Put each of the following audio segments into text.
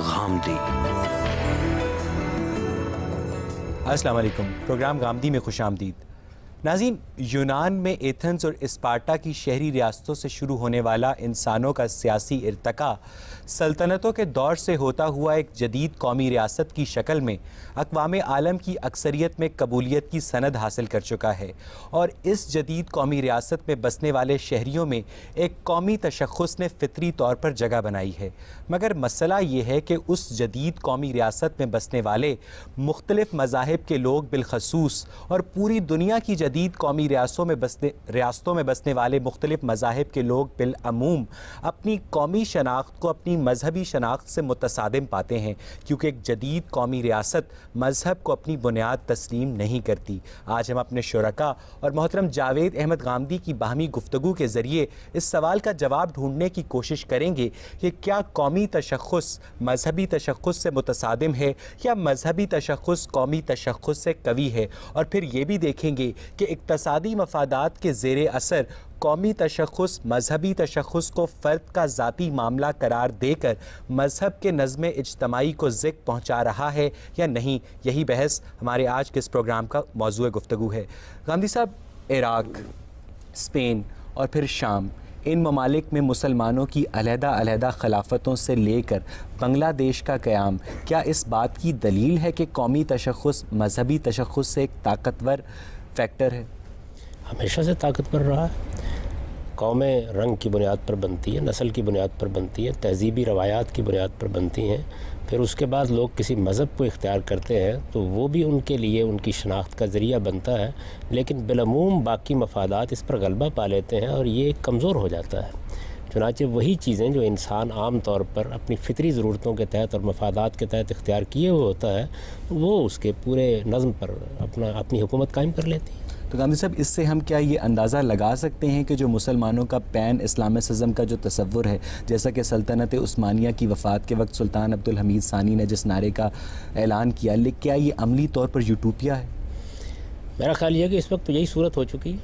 गामदी। अस्सलाम वालेकुम। प्रोग्राम गामदी में खुशामदीद। नाज़रीन, यूनान में एथेंस और स्पार्टा की शहरी रियासतों से शुरू होने वाला इंसानों का सियासी इर्तका सल्तनतों के दौर से होता हुआ एक जदीद कौमी रियासत की शक्ल में अक़वाम आलम की अक्सरियत में कबूलियत की सनद हासिल कर चुका है और इस जदीद कौमी रियासत में बसने वाले शहरियों में एक कौमी तशख़्ख़ुस ने फ़ितरी तौर पर जगह बनाई है। मगर मसला ये है कि उस जदीद कौमी रियासत में बसने वाले मुख्तलिफ़ मज़ाहिब के लोग बिलखसूस और पूरी दुनिया की जदीद कौमी रियासतों में बसने वाले मुख्तलिफ़ मज़ाहिब के लोग बिलअमूम अपनी कौमी शनाख्त को अपनी मजहबी शनाख्त से मुतसादिम पाते हैं, क्योंकि एक जदीद कौमी रियासत मजहब को अपनी बुनियाद तस्लीम नहीं करती। आज हम अपने शुरका और मोहतरम जावेद अहमद गामदी की बाहमी गुफ्तगू के ज़रिए इस सवाल का जवाब ढूंढने की कोशिश करेंगे कि क्या कौमी तशख़्ख़ुस मजहबी तशख़्ख़ुस से मुतसादिम है या मजहबी तशख़्ख़ुस कौमी तशख़्ख़ुस से कवी है, और फिर ये भी देखेंगे कि इक़्तिसादी मफादात के ज़ेरे असर कौमी तशख़्ख़ुस मजहबी तशख़्ख़ुस को फ़र्द का ज़ाती मामला करार देकर मजहब के नज़्म इज्तमाई को ज़िक पहुँचा रहा है या नहीं। यही बहस हमारे आज के इस प्रोग्राम का मौज़ूअ गुफ्तगू है। गांधी साहब, इराक़, स्पेन और फिर शाम, इन ममालिक में मुसलमानों की अलहदा खिलाफतों से लेकर बांग्लादेश का क़याम क्या इस बात की दलील है कि कौमी तशख़्ख़ुस मजहबी तशख़्ख़ुस से एक ताकतवर फैक्टर है? हमेशा से ताकतवर रहा है। कौमें रंग की बुनियाद पर बनती है, नस्ल की बुनियाद पर बनती है, तहज़ीबी रवायात की बुनियाद पर बनती हैं। फिर उसके बाद लोग किसी मज़हब को इख्तियार करते हैं तो वो भी उनके लिए उनकी शनाख्त का ज़रिया बनता है, लेकिन बिलअमूम बाकी मफादात इस पर गलबा पा लेते हैं और ये कमज़ोर हो जाता है। चुनांचे वही चीज़ें जो इंसान आम तौर पर अपनी फ़ितरी ज़रूरतों के तहत और मफादात के तहत इख्तियार किए हुए होता है, वो उसके पूरे नज़्म पर अपनी हुकूमत कायम कर लेती है। तो गांधी साहब, इससे हम क्या ये अंदाज़ा लगा सकते हैं कि जो मुसलमानों का पैन इस्लामिसिज़म का जो तसव्वुर है, जैसा कि सल्तनत उस्मानिया की वफ़ात के वक्त सुल्तान अब्दुल हमीद सानी ने जिस नारे का ऐलान किया, लेकिन क्या ये अमली तौर पर यूटोपिया है? मेरा ख्याल ये है कि इस वक्त तो यही सूरत हो चुकी है।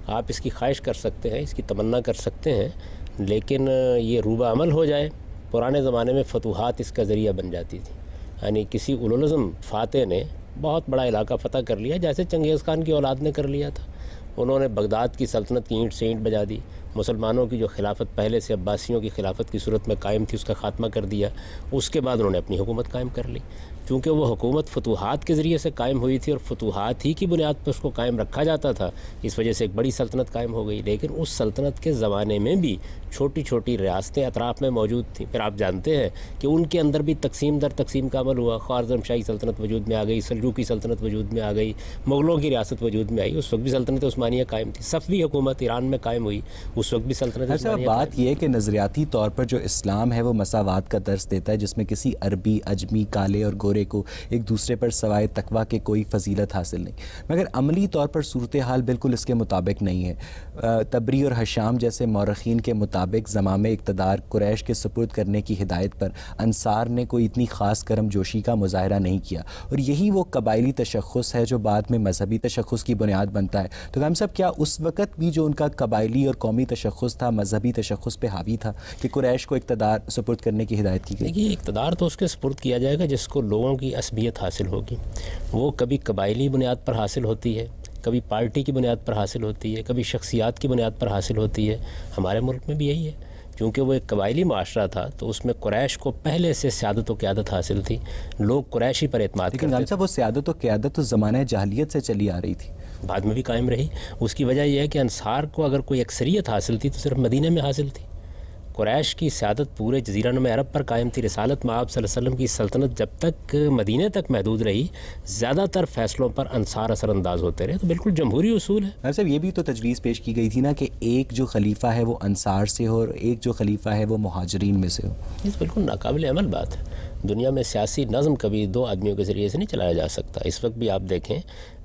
आप इसकी ख्वाहिश कर सकते हैं, इसकी तमन्ना कर सकते हैं, लेकिन ये रूबा अमल हो जाए। पुराने ज़माने में फतूहात इसका ज़रिया बन जाती थी, यानी किसी उलुल अज़्म फ़ातह ने बहुत बड़ा इलाका फ़तह कर लिया, जैसे चंगेज़ खान की औलाद ने कर लिया था। उन्होंने बगदाद की सल्तनत की ईंट से ईंट बजा दी। मुसलमानों की जो खिलाफत पहले से अब्बासियों की खिलाफत की सूरत में कायम थी, उसका ख़ात्मा कर दिया। उसके बाद उन्होंने अपनी हुकूमत कायम कर ली। चूँकि वो हुकूमत फतूहात के ज़रिए से कायम हुई थी और फतूहात ही की बुनियाद पर उसको कायम रखा जाता था, इस वजह से एक बड़ी सल्तनत कायम हो गई। लेकिन उस सल्तनत के ज़माने में भी छोटी छोटी रियासतें अतराफ़ में मौजूद थीं। फिर आप जानते हैं कि उनके अंदर भी तकसीम दर तकसीम का अमल हुआ। ख्वारज़मशाही सल्तनत वजूद में आ गई, सल्जूकी सल्तनत वजूद में आ गई, मुग़लों की रियासत वजूद में आई। उस वक्त भी सल्तनत उस्मानिया कायम थी। सफ़वी हुकूमत ईरान में कायम हुई, उस वक्त भी सल्तनत उस्मानिया। बात यह है कि नज़रियाती तौर पर जो इस्लाम है वो मसावात का दर्स देता है, जिसमें किसी अरबी, अजमी, काले और गोरे को एक दूसरे पर सवाए तकवा के कोई फजीलत हासिल नहीं। मगर अमली तौर पर सूरत हाल बिल्कुल इसके मुताबिक नहीं है। तबरी और हशाम जैसे मौरखीन के मुताबिक ज़मामे इक़्तिदार कुरैश के सुपुर्द करने की हिदायत पर अंसार ने कोई इतनी ख़ास करम जोशी का मुज़ाहरा नहीं किया, और यही वो कबायली तशख़्ख़ुस है जो बाद में मजहबी तशख़्ख़ुस की बुनियाद बनता है। तो हम सब क्या उस वक़्त भी जो उनका कबायली और कौमी तशख़्ख़ुस था मजहबी तशख़्ख़ुस पे हावी था कि कुरैश को इक़्तिदार सुपुर्द करने की हिदायत की गई? देखिए, इक़्तिदार तो उसके सुपुर्द किया जाएगा जिसको लोगों की असबियत हासिल होगी। वो कभी कबायली बुनियाद पर हासिल होती है, कभी पार्टी की बुनियाद पर हासिल होती है, कभी शख्सियात की बुनियाद पर हासिल होती है। हमारे मुल्क में भी यही है। क्योंकि वो एक कबायली माशरा था तो उसमें कुरैश को पहले से सियादत व क़यादत हासिल थी। लोग कुरैशी पर एतमाद करते थे। लेकिन वो सियादत व क़यादत तो ज़माने जाहिलियत से चली आ रही थी, बाद में भी कायम रही। उसकी वजह यह है कि अंसार को अगर कोई अक्सरियत हासिल थी तो सिर्फ मदीने में हासिल थी। कुरैश की सियादत पूरे जज़ीरा-ए-नूमा अरब पर कायम थी। रिसालत में आप सल्लल्लाहु अलैहि वसल्लम की सल्तनत जब तक मदीने तक महदूद रही, ज़्यादातर फ़ैसलों पर अंसार असरअंदाज होते रहे। तो बिल्कुल जमहूरी उसूल है। साहब, ये भी तो तजवीज़ पेश की गई थी ना कि एक जो खलीफा है वो अंसार से हो और एक जो खलीफा है वो मुहाजिरीन में से हो। ये बिल्कुल नाकाबिल अमल बात है। दुनिया में सियासी नज़म कभी दो आदमियों के ज़रिए से नहीं चलाया जा सकता। इस वक्त भी आप देखें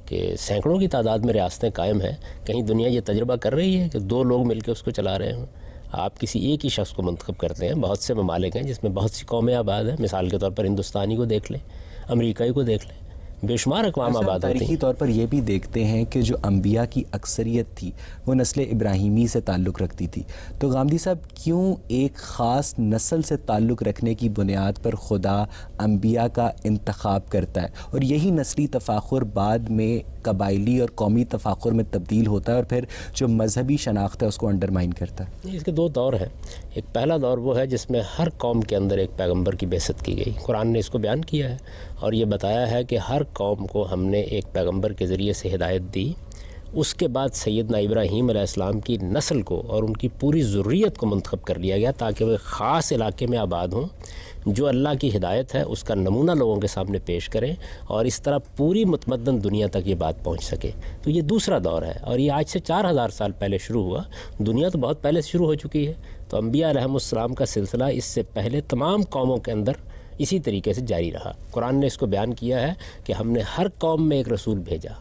कि सैकड़ों की तादाद में रियासतें कायम हैं। कहीं दुनिया ये तजुर्बा कर रही है कि दो लोग मिलकर उसको चला रहे हों। आप किसी एक ही शख्स को मंतखब करते हैं। बहुत से ममालिक हैं जिसमें बहुत सी कौमें आबाद हैं। मिसाल के तौर पर हिंदुस्तानी को देख लें, अमेरिकाई को देख लें। बेशुमार अक़वाम आबाद होती हैं। तारीख़ी तौर पर यह भी देखते हैं कि जो अंबिया की अक्सरियत थी वो नस्ल इब्राहीमी से ताल्लुक़ रखती थी, तो गामदी साहब क्यों एक ख़ास नस्ल से ताल्लुक़ रखने की बुनियाद पर खुदा अंबिया का इंतखाब करता है और यही नस्ली तफाखुर बाद में कबायली और कौमी तफाखुर में तब्दील होता है और फिर जो मजहबी शनाख्त है उसको अंडरमाइन करता है? इसके दो दौर हैं। एक पहला दौर वो है जिसमें हर कौम के अंदर एक पैगंबर की बेइज्जत की गई। कुरान ने इसको बयान किया है और ये बताया है कि हर कौम को हमने एक पैगंबर के ज़रिए से हिदायत दी। उसके बाद सैयदना इब्राहीम अलैहिस्सलाम की नस्ल को और उनकी पूरी ज़ुर्रियत को मुंतखब कर लिया गया ताकि वह ख़ास इलाके में आबाद हों, जो अल्लाह की हिदायत है उसका नमूना लोगों के सामने पेश करें और इस तरह पूरी मुतमद्दन दुनिया तक ये बात पहुंच सके। तो ये दूसरा दौर है और ये आज से 4000 साल पहले शुरू हुआ। दुनिया तो बहुत पहले से शुरू हो चुकी है। तो अंबिया अलैहिमुस्सलाम का सिलसिला इससे पहले तमाम कौमों के अंदर इसी तरीके से जारी रहा। कुरान ने इसको बयान किया है कि हमने हर कौम में एक रसूल भेजा,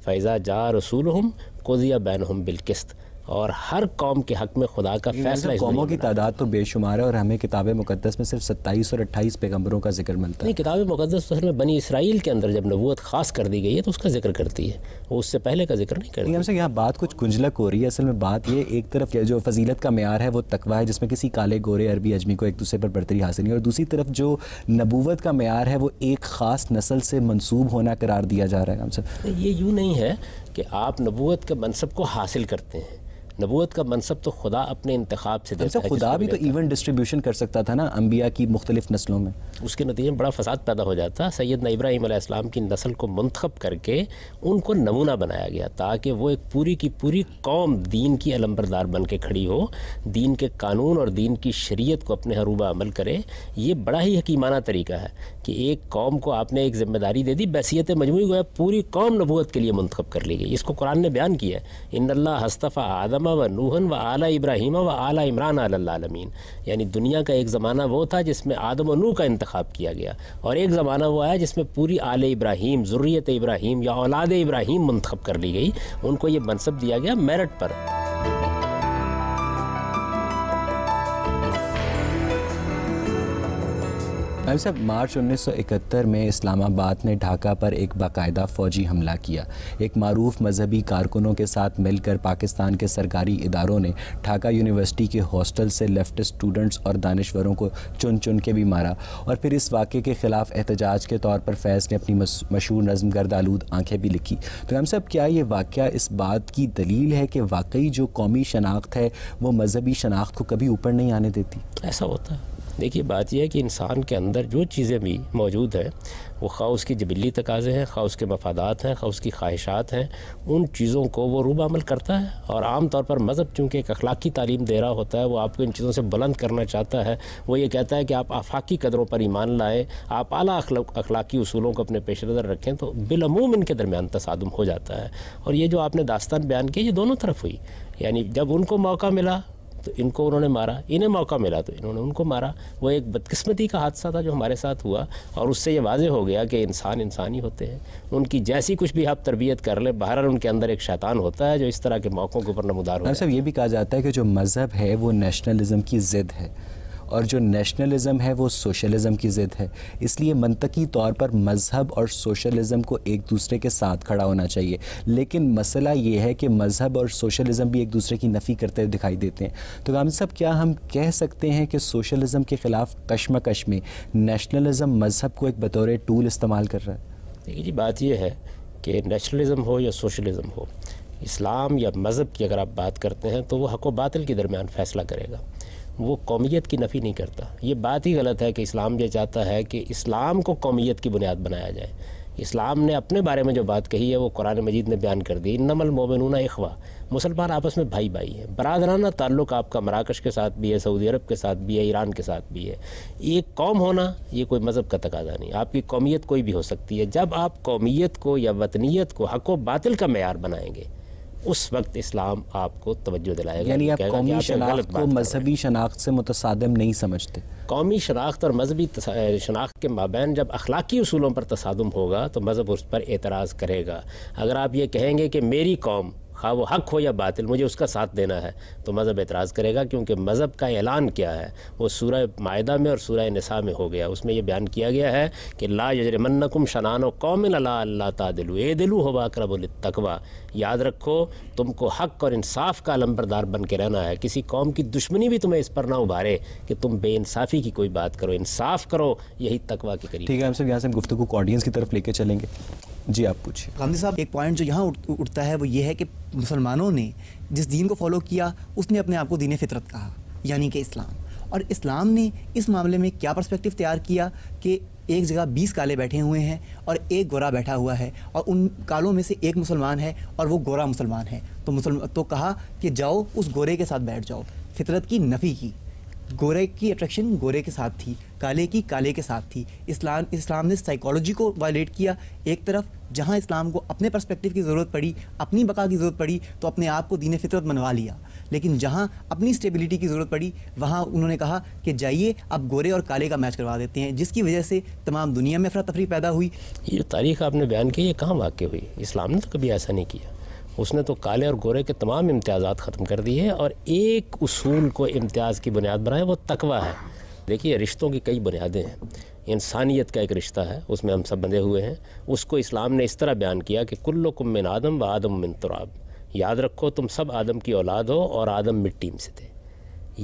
फ़ैज़ा जा रसूलहुम क़ुज़िया बैनहुम बिलक़िस्त, और हर कौम के हक़ में खुदा का फैसला। कौमों की तादाद तो बेशुमार है और हमें किताब मुक़द्दस में सिर्फ 27 और 28 पैगंबरों का जिक्र मिलता है। नहीं, किताब मुक़द्दस तो में बनी इसराइल के अंदर जब नबूवत ख़ास कर दी गई है तो उसका जिक्र करती है, वो उससे पहले का जिक्र नहीं करती। हमसे यहाँ बात कुछ गुंजलक हो रही है। असल में बात ये, एक तरफ जो फजीलत का मेयार है वो तकवा है जिसमें किसी काले गोरे अरबी अजमी को एक दूसरे पर बरतरी हासिल नहीं, और दूसरी तरफ जो नबूवत का मेयार है वो एक ख़ास नस्ल से मंसूब होना करार दिया जा रहा है। हमसे ये यूँ नहीं है कि आप नबूवत के मनसब को हासिल करते हैं। नबूवत का मनसब तो खुदा अपने इंतखाब से देता है। खुदा भी तो इवन डिस्ट्रीब्यूशन कर सकता था ना अंबिया की मुख्तलिफ नस्लों में, उसके नतीजे में बड़ा फसाद पैदा हो जाता। सैयदना इब्राहीम अलैहिस्सलाम की नस्ल को मुंतखब करके उनको नमूना बनाया गया ताकि वो एक पूरी की पूरी कौम दीन की अलंबरदार बन के खड़ी हो, दीन के कानून और दीन की शरीयत को अपने हरूबा अमल करे। ये बड़ा ही हकीमाना तरीका है कि एक कौम को आपने एक ज़िम्मेदारी दे दी, बैसियत मजमूई गोया पूरी कौम नबूवत के लिए मुंतखब कर ली गई। इसको कुरान ने बयान किया है, इन्नल्लाह हस्तफ़ा आदम व नूहन व आला इब्राहीम व आला इमरान अलल आलमीन। यानी दुनिया का एक ज़माना वो था जिसमें आदम और नूह का इंतखाब किया गया और एक ज़माना वो आया जिसमें पूरी आले इब्राहीम, ज़ुर्रियत इब्राहीम या औलाद इब्राहीम मुंतखब कर ली गई। उनको ये मनसब दिया गया मेरिट पर। भाई साहब, मार्च 1971 में इस्लामाबाद ने ढाका पर एक बाकायदा फ़ौजी हमला किया। एक मारूफ मजहबी कारकुनों के साथ मिलकर पाकिस्तान के सरकारी इदारों ने ढाका यूनिवर्सिटी के हॉस्टल से लेफ्टिस्ट स्टूडेंट्स और दानिश्वरों को चुन चुन के भी मारा और फिर इस वाक़े के ख़िलाफ़ एहतजाज के तौर पर फैज़ ने अपनी मशहूर नज़्म गर्दालूद आँखें भी लिखी। तो हम सब, क्या ये वाक़या इस बात की दलील है कि वाकई जो कौमी शनाख्त है वो मजहबी शनाख्त को कभी ऊपर नहीं आने देती? ऐसा होता है। देखिए, बात यह है कि इंसान के अंदर जो चीज़ें भी मौजूद हैं वो खा उसकी जबिली तकाज़े हैं, खा उसके मफादात हैं, खा उसकी ख्वाहिशात हैं, उन चीज़ों को वो रूब अमल करता है। और आम तौर पर मज़हब चूँकि एक अखलाकी तालीम दे रहा होता है, वो आपको इन चीज़ों से बुलंद करना चाहता है। वो ये कहता है कि आप आफाकी कदरों पर ईमान लाएँ, आप आला अखलाकी उसूलों को अपने पेश नज़र रखें, तो बिलअमूम इनके दरमियान तसादुम हो जाता है। और ये जो आपने दास्तान बयान की, ये दोनों तरफ हुई। यानी जब उनको मौका मिला तो इनको उन्होंने मारा, इन्हें मौका मिला तो इन्होंने उनको मारा। वो एक बदकिस्मती का हादसा था जो हमारे साथ हुआ और उससे ये वाज़े हो गया कि इंसान इंसानी होते हैं। उनकी जैसी कुछ भी आप तरबियत कर ले, बहरहाल उनके अंदर एक शैतान होता है जो इस तरह के मौक़ों के ऊपर नमूदार होता है। सब ये भी कहा जाता है कि जो मज़हब है वो नेशनलिज़म की ज़िद है और जो नेशनलिज़म है वो सोशलिज़म की ज़िद है। इसलिए मंतकी तौर पर मज़हब और सोशलिज़म को एक दूसरे के साथ खड़ा होना चाहिए। लेकिन मसला ये है कि मज़हब और सोशलिज़म भी एक दूसरे की नफ़ी करते हुए दिखाई देते हैं। तो गामदी साहब, क्या हम कह सकते हैं कि सोशलिज़म के ख़िलाफ़ कशमकश में नेशनलिज़म मज़हब को एक बतौर टूल इस्तेमाल कर रहा है? देखिए जी, बात यह है कि नेशनलिज़म हो या सोशलिज़म हो, इस्लाम या मज़हब की अगर आप बात करते हैं तो वो हक़ व बातिल के दरमियान फ़ैसला करेगा, वो कौमियत की नफ़ी नहीं करता। ये बात ही गलत है कि इस्लाम ये चाहता है कि इस्लाम को कौमियत की बुनियाद बनाया जाए। इस्लाम ने अपने बारे में जो बात कही है वो कुरान मजीद ने बयान कर दी, इन्नमल मोमिनूना इख्वा, मुसलमान आपस में भाई भाई हैं। बरादराना ताल्लुक़ आपका मराकश के साथ भी है, सऊदी अरब के साथ भी है, ईरान के साथ भी है। एक कौम होना ये कोई मज़हब का तकाज़ा नहीं, आपकी कौमियत कोई भी हो सकती है। जब आप कौमियत को या वतनीयत को हक़ व बातिल का मेयार बनाएंगे उस वक्त इस्लाम आपको तवज्जो दिलाएगा। यानी आप कौमी शनाख्त को मजहबी शनाख्त से मुतसादिम नहीं समझते? कौमी शनाख्त और मजहबी शनाख्त के माबैन जब अखलाकी उसूलों पर तसादुम होगा तो मज़हब उस पर एतराज़ करेगा। अगर आप ये कहेंगे कि मेरी कौम खा वो हक हो या बातिल, मुझे उसका साथ देना है, तो मज़हब एतराज़ करेगा, क्योंकि मज़हब का ऐलान क्या है वो सूरह माइदा में और सूरह निसा में हो गया। उसमें ये बयान किया गया है कि ला यजरिमन्नकुम शनानो कौमिन अला अल्ला तादिलू एदिलू हुवा अक़रबु लित्तक़वा। याद रखो तुमको हक़ और इंसाफ का अलंबरदार बन के रहना है। किसी कौम की दुश्मनी भी तुम्हें इस पर ना उभारे कि तुम बेइंसाफ़ी की कोई बात करो, इंसाफ करो, यही तकवा के करीब। ठीक है, हम सब यहाँ से गुफ्तगू को ऑडियंस की तरफ लेके चलेंगे। जी आप पूछिए। गांधी साहब, एक पॉइंट जो यहाँ उठता है वो ये है कि मुसलमानों ने जिस दीन को फॉलो किया उसने अपने आप को दीन फितरत कहा, यानी कि इस्लाम। और इस्लाम ने इस मामले में क्या पर्सपेक्टिव तैयार किया कि एक जगह 20 काले बैठे हुए हैं और एक गोरा बैठा हुआ है, और उन कालों में से एक मुसलमान है और वो गोरा मुसलमान है, तो कहा कि जाओ उस गोरे के साथ बैठ जाओ। फितरत की नफ़ी की। गोरे की अट्रैक्शन गोरे के साथ थी, काले की काले के साथ थी। इस्लाम ने साइकोलॉजी को वायलेट किया। एक तरफ जहाँ इस्लाम को अपने पर्सपेक्टिव की ज़रूरत पड़ी, अपनी बका की ज़रूरत पड़ी, तो अपने आप को दीन फितरत मनवा लिया। लेकिन जहाँ अपनी स्टेबिलिटी की ज़रूरत पड़ी वहाँ उन्होंने कहा कि जाइए अब गोरे और काले का मैच करवा देते हैं, जिसकी वजह से तमाम दुनिया में अफरा तफरी पैदा हुई। ये तारीख़ आपने बयान की, ये कहाँ वाक़ हुई? इस्लाम ने तो कभी ऐसा नहीं किया। उसने तो काले और गोरे के तमाम इम्तियाज़ात ख़त्म कर दिए और एक उसूल को इम्तियाज़ की बुनियाद बनाए, वो तकवा है। देखिए, रिश्तों की कई बुनियादें हैं। इंसानियत का एक रिश्ता है, उसमें हम सब बंधे हुए हैं। उसको इस्लाम ने इस तरह बयान किया कि कुल्लुकुम मिन आदम व आदम मिन तुराब। याद रखो तुम सब आदम की औलाद हो और आदम मिट्टी में से थे।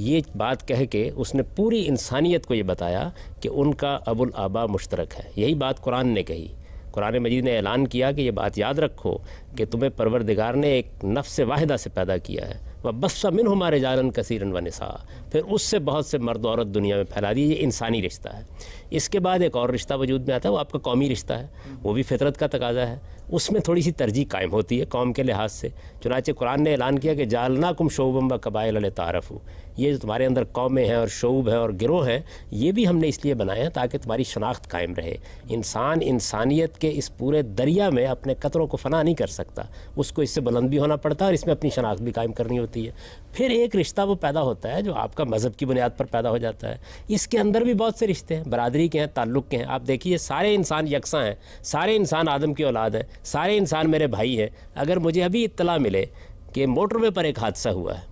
ये बात कह के उसने पूरी इंसानियत को ये बताया कि उनका अबुल आबा मुश्तरक है। यही बात कुरान ने कही। कुरान मजीद ने ऐलान किया कि ये बात याद रखो कि तुम्हें परवरदिगार ने एक नफ्स वाहिदा से पैदा किया है, वह बस्सा मिन हमारे जारन कसीरन व निसा, फिर उससे बहुत से मर्द औरत दुनिया में फैला दिए। ये इंसानी रिश्ता है। इसके बाद एक और रिश्ता वजूद में आता है, वो आपका कौमी रिश्ता है। वो भी फितरत का तकाजा है। उसमें थोड़ी सी तरजीह कायम होती है कौम के लिहाज से। चुनांचे कुरान ने ऐलान किया कि जालनाकुम शोबम व कबाइल लितारफू। ये जो तुम्हारे अंदर कौमें हैं और शोब है और गिरोह हैं, ये भी हमने इसलिए बनाए हैं ताकि तुम्हारी शनाख्त कायम रहे। इंसान इंसानियत के इस पूरे दरिया में अपने कतरों को फना नहीं कर सकता, उसको इससे बुलंद भी होना पड़ता है और इसमें अपनी शनाख्त भी कायम करनी होती है। फिर एक रिश्ता वो पैदा होता है जो आपका मज़हब की बुनियाद पर पैदा हो जाता है। इसके अंदर भी बहुत से रिश्ते हैं, बरादरी के हैं, ताल्लुक़ के हैं। आप देखिए, सारे इंसान यकसा हैं, सारे इंसान आदम की औलाद हैं, सारे इंसान मेरे भाई हैं। अगर मुझे अभी इत्तला मिले कि मोटरवे पर एक हादसा हुआ है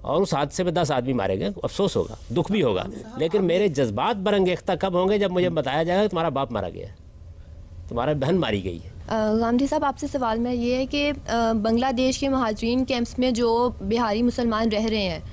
और उस हादसे में 10 आदमी मारे गए, अफसोस होगा, दुख भी होगा, लेकिन मेरे जज्बात बरंगेख्ता कब होंगे? जब मुझे बताया जाएगा कि तुम्हारा बाप मारा गया है, तुम्हारा बहन मारी गई है। गांधी साहब, आपसे सवाल में ये है कि बांग्लादेश के महाजरीन कैंप्स में जो बिहारी मुसलमान रह रहे हैं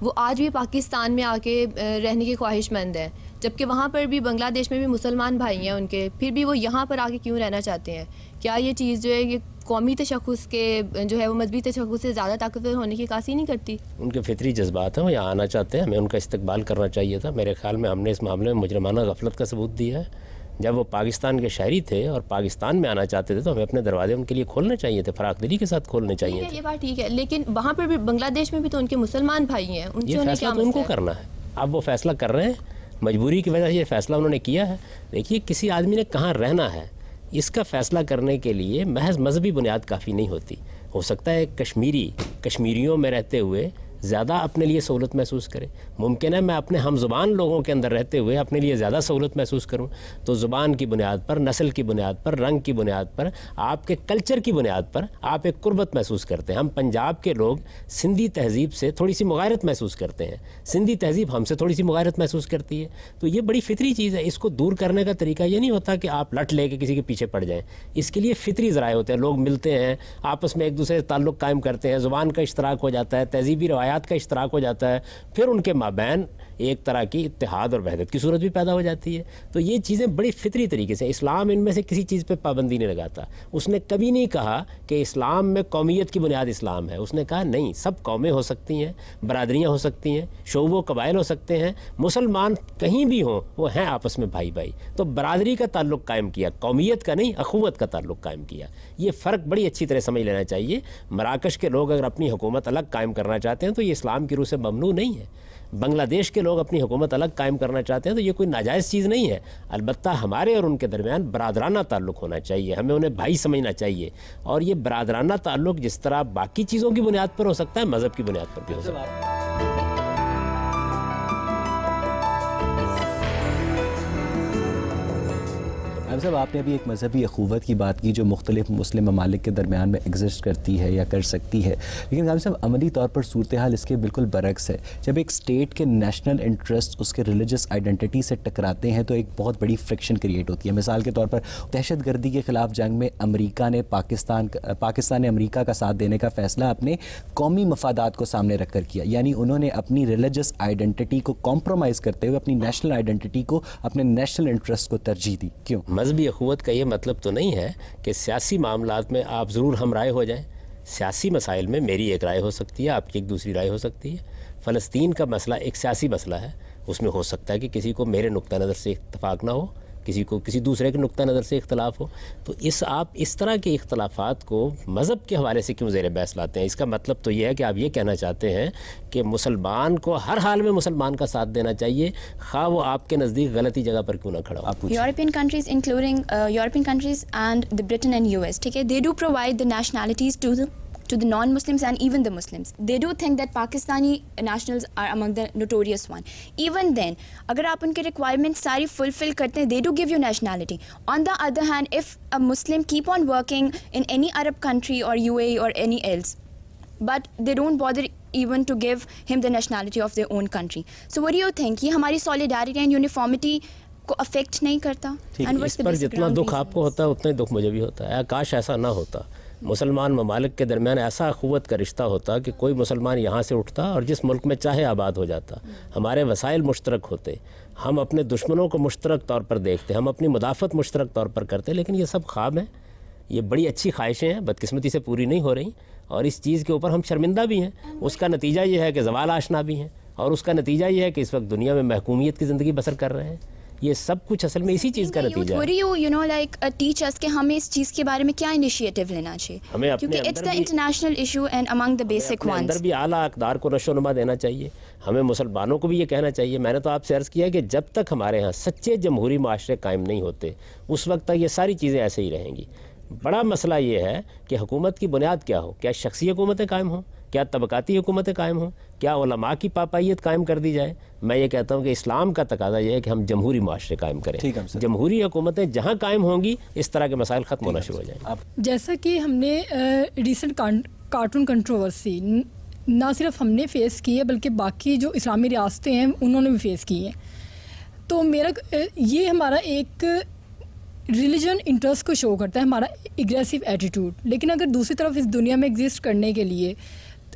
वो आज भी पाकिस्तान में आके रहने की ख्वाहिशमंद हैं, जबकि वहाँ पर भी बांग्लादेश में भी मुसलमान भाई हैं उनके, फिर भी वो यहाँ पर आके क्यों रहना चाहते हैं? क्या ये चीज़ जो है ये कौमी तशख़्ख़ुस के जो है वो मजहबी तशख़्ख़ुस से ज़्यादा ताकतवर होने की कासी नहीं करती? उनके फितरी जज्बात हैं, वो यहाँ आना चाहते हैं, हमें उनका इस्तकबाल करना चाहिए था। मेरे ख्याल में हमने इस मामले में मुजरमाना गफलत का सबूत दिया है। जब वो पाकिस्तान के शहरी थे और पाकिस्तान में आना चाहते थे तो हमें अपने दरवाजे उनके लिए खोलने चाहिए थे, फराख दिली के साथ खोलने चाहिए थे। ये बात ठीक है, लेकिन वहाँ पर भी बांग्लादेश में भी तो उनके मुसलमान भाई हैं, उनसे ये फैसला तो उनको करना है। अब वो फैसला कर रहे हैं, मजबूरी की वजह से ये फैसला उन्होंने किया है। देखिए, किसी आदमी ने कहाँ रहना है इसका फ़ैसला करने के लिए महज मजहबी बुनियाद काफ़ी नहीं होती। हो सकता है कश्मीरियों में रहते हुए ज़्यादा अपने लिए सहूलत महसूस करे। मुमकिन है मैं अपने हम ज़ुबान लोगों के अंदर रहते हुए अपने लिए ज़्यादा सहूलत महसूस करूं। तो ज़ुबान की बुनियाद पर, नस्ल की बुनियाद पर, रंग की बुनियाद पर, आपके कल्चर की बुनियाद पर आप एक कुर्बत महसूस करते हैं। हम पंजाब के लोग सिंधी तहज़ीब से थोड़ी सी मुगारत महसूस करते हैं, सिंधी तहज़ीब हमसे थोड़ी सी मुगारत महसूस करती है। तो ये बड़ी फितरी चीज़ है। इसको दूर करने का तरीका ये नहीं होता कि आप लट लेके किसी के पीछे पड़ जाएँ। इसके लिए फितरी ज़राए होते हैं। लोग मिलते हैं, आपस में एक दूसरे से ताल्लुक़ कायम करते हैं, ज़ुबान का इश्तराक हो जाता है, तहज़ीबी रवायात का इश्तराक हो जाता है, फिर उनके माबैन एक तरह की इत्तेहाद और वहदत की सूरत भी पैदा हो जाती है। तो ये चीज़ें बड़ी फितरी तरीके से, इस्लाम इनमें से किसी चीज़ पे पाबंदी नहीं लगाता। उसने कभी नहीं कहा कि इस्लाम में कौमियत की बुनियाद इस्लाम है। उसने कहा नहीं, सब कौमें हो सकती हैं, बरादरियाँ हो सकती हैं, शोबो कबाइल हो सकते हैं, मुसलमान कहीं भी हों वो हैं आपस में भाई भाई। तो बरादरी का ताल्लुक़ कायम किया, कौमियत का नहीं, अखुवत का ताल्लुक़ कायम किया। ये फ़र्क बड़ी अच्छी तरह समझ लेना चाहिए। मराकश के लोग अगर अपनी हुकूमत अलग कायम करना चाहते हैं तो ये इस्लाम की रूह से ममनू नहीं है। बांग्लादेश के लोग अपनी हुकूमत अलग कायम करना चाहते हैं तो ये कोई नाजायज़ चीज़ नहीं है। अलबत्ता हमारे और उनके दरमियान बरादराना ताल्लुक़ होना चाहिए, हमें उन्हें भाई समझना चाहिए। और ये बरादराना ताल्लुक़ जिस तरह बाकी चीज़ों की बुनियाद पर हो सकता है, मज़हब की बुनियाद पर भी हो सकता है। साहब, आपने अभी एक मजहबी अखुवत की बात की जो मुख्तलिफ मुस्लिम ममालिक के दरमियान में एग्जिस्ट करती है या कर सकती है, लेकिन गामी साहब अमली तौर पर सूरत हाल इसके बिल्कुल बरक्स है। जब एक स्टेट के नेशनल इंटरेस्ट उसके रिलीजियस आइडेंटिटी से टकराते हैं तो एक बहुत बड़ी फ्रिक्शन क्रिएट होती है। मिसाल के तौर पर दहशत गर्दी के ख़िलाफ़ जंग में अमरीका ने पाकिस्तान ने अमरीका का साथ देने का फ़ैसला अपने कौमी मफादात को सामने रख कर किया, यानी उन्होंने अपनी रिलीजियस आइडेंटिटी को कॉम्प्रोमाइज़ करते हुए अपनी नेशनल आइडेंटिटी को, अपने नेशनल इंटरेस्ट को तरजीह दी। क्यों? मजहबी अखुवत का ये मतलब तो नहीं है कि सियासी मामलात में आप ज़रूर हम राय हो जाएं। सियासी मसाइल में मेरी एक राय हो सकती है, आपकी एक दूसरी राय हो सकती है। फ़लस्तीन का मसला एक सियासी मसला है, उसमें हो सकता है कि किसी को मेरे नुक्ता नज़र से इत्तफाक ना हो, किसी को किसी दूसरे के नुक्ता नज़र से इख्तलाफ हो। तो आप इस तरह के इख्तलाफात को मज़हब के हवाले से क्यों ज़ेर बहस लाते हैं? इसका मतलब तो ये है कि आप ये कहना चाहते हैं कि मुसलमान को हर हाल में मुसलमान का साथ देना चाहिए, खा वो आपके नज़दीक गलती जगह पर क्यों ना खड़ा हो। European countries including European countries and the Britain and US, ठीक है, they do provide the nationalities to the non-Muslims and even the Muslims. They do think that Pakistani nationals are among the notorious one. Even then, अगर आप उनके requirements सारी fulfill करते हैं, they do give you nationality. On the other hand, if a Muslim keep on working in any Arab country or UAE or any else, but they don't bother even to give him the nationality of their own country. So what do you think? ये हमारी solidarity and uniformity को affect नहीं करता? ठीक, इस पर जितना दुख आपको होता है उतना ही दुख मुझे भी होता है। काश ऐसा ना होता, मुसलमान ममालिक के दरमियान ऐसा अखुवत का रिश्ता होता कि कोई मुसलमान यहाँ से उठता और जिस मुल्क में चाहे आबाद हो जाता। हमारे वसाइल मुश्तरक होते, हम अपने दुश्मनों को मुश्तरक तौर पर देखते, हम अपनी मुदाफ़त मुश्तरक तौर पर करते। लेकिन ये सब ख्वाब हैं, ये बड़ी अच्छी ख्वाहिशें हैं, बदकिस्मती से पूरी नहीं हो रही, और इस चीज़ के ऊपर हम शर्मिंदा भी हैं। उसका नतीजा ये है कि ज़वाल आशना भी हैं, और उसका नतीजा ये है कि इस वक्त दुनिया में महकूमियत की ज़िंदगी बसर कर रहे हैं। ये सब कुछ असल में इसी चीज़ का नतीजा है। you know like teach us कि हमें इस चीज़ के बारे में क्या इनिशिएटिव लेना चाहिए, हमें क्योंकि it's the international issue and among the basic ones. अंदर भी आला अक़दार को नशोनुमा देना चाहिए। हमें मुसलमानों को भी ये कहना चाहिए। मैंने तो आपसे अर्ज़ किया कि जब तक हमारे यहाँ सच्चे जमहूरी माशरे कायम नहीं होते उस वक्त तक ये सारी चीज़ें ऐसे ही रहेंगी। बड़ा मसला ये है कि हुकूमत की बुनियाद क्या हो, क्या शख्सी हुकूमतें कायम हों, क्या तबकाती हुकूमतें कायम हों, क्या उलमा की पापायियत कायम कर दी जाए। मैं ये कहता हूँ कि इस्लाम का तकाजा ये है कि हम जमहूरी माशरे कायम करें। जमहूरी हुकूमतें जहाँ कायम होंगी इस तरह के मसाइल ख़त्म होना शुरू हो जाएंगे। जैसा कि हमने रिसेंट कार्टून कंट्रोवर्सी ना सिर्फ हमने फेस की है बल्कि बाकी जो इस्लामी रियासतें हैं उन्होंने भी फेस की हैं। तो मेरा ये हमारा एक रिलीजन इंटरेस्ट को शो करता है, हमारा एग्रेसिव एटीट्यूड। लेकिन अगर दूसरी तरफ इस दुनिया में एग्जिस्ट करने के लिए